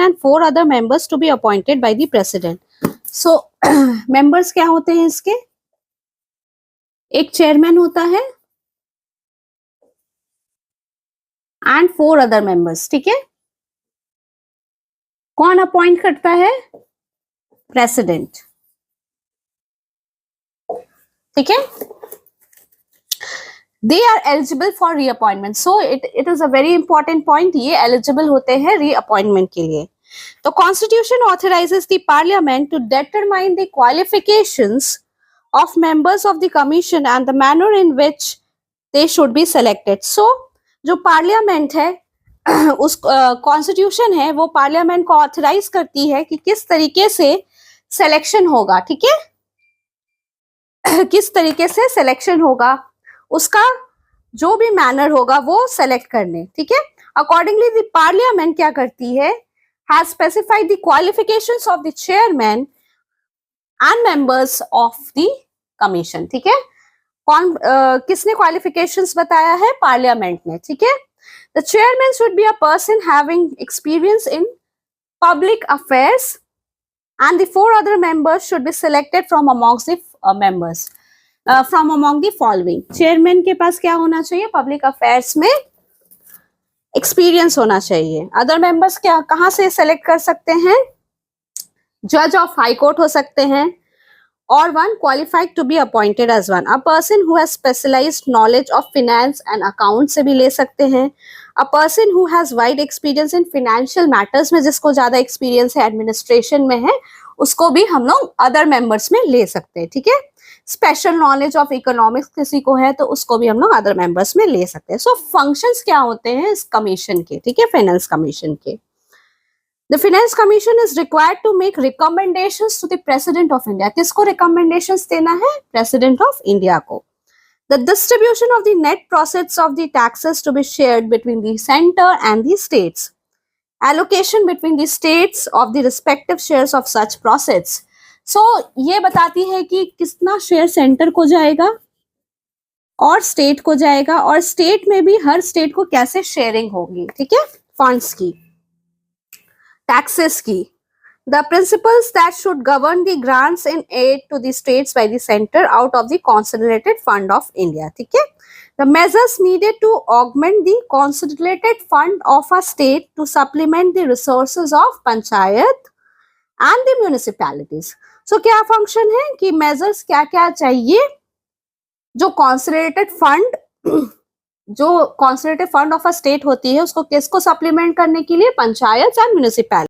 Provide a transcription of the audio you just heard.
and 4 other members to be appointed by the president. So members क्या होते हैं इसके? एक चेयरमैन होता है and 4 other members. ठीक है, कौन अपॉइंट करता है? प्रेसिडेंट. ठीक है, they are eligible for reappointment. So it is a very important point. ये eligible होते हैं reappointment के लिए. तो Constitution authorizes the Parliament to determine the qualifications of members of the Commission and the manner in which they should be selected. So जो Parliament है उस Constitution है वो Parliament को authorize करती है कि किस तरीके से selection होगा. ठीक है, किस तरीके से सिलेक्शन होगा, उसका जो भी मैनर होगा वो सेलेक्ट करने. ठीक है, अकॉर्डिंगली द पार्लियामेंट क्या करती है? Has specified the qualifications of the chairman and members of the commission. ठीक है, कौन किसने क्वालिफिकेशंस बताया है? पार्लियामेंट ने. ठीक है, the chairman should be a person having experience in public affairs and the 4 other members should be selected from amongst the members from among the following. Chairman के पास क्या होना चाहिए? पब्लिक अफेयर्स में एक्सपीरियंस होना चाहिए. अदर मेंबर्स क्या कहां से सेलेक्ट कर सकते हैं? जज ऑफ हाई कोर्ट हो सकते हैं, और one qualified to be appointed as one. A person who has specialised knowledge of finance and account से भी ले सकते हैं. A person who has wide experience in financial matters में, जिसको ज्यादा एक्सपीरियंस है एडमिनिस्ट्रेशन में है, उसको भी हम लोग अदर मेंबर्स में ले सकते हैं. ठीक है, स्पेशल नॉलेज ऑफ इकोनॉमिक्स किसी को है तो उसको भी हम लोग अदर मेंबर्स में ले सकते हैं. सो फंक्शंस क्या होते हैं इस कमीशन के? ठीक है, फाइनेंस कमीशन के. The Finance Commission is required to make recommendations to the President of India. किसको recommendations देना है? President of India को. The distribution of the net profits of the taxes to be shared between the center and the states. Allocation between the states of the respective shares of such profits. So ये बताती है कि कितना share centre को जाएगा और state को जाएगा, और स्टेट में भी हर स्टेट को कैसे शेयरिंग होगी. ठीक है, फंड्स की, taxes की. The principles that should govern the grants in aid to the states by the center out of the consolidated fund of India. ठीक है, the measures needed to augment the consolidated fund of a state to supplement the resources of panchayat and the municipalities. So क्या function है कि measures क्या क्या चाहिए? जो consolidated fund जो consolidated fund of a state होती है उसको किसको सप्लीमेंट करने के लिए? Panchayat and municipality.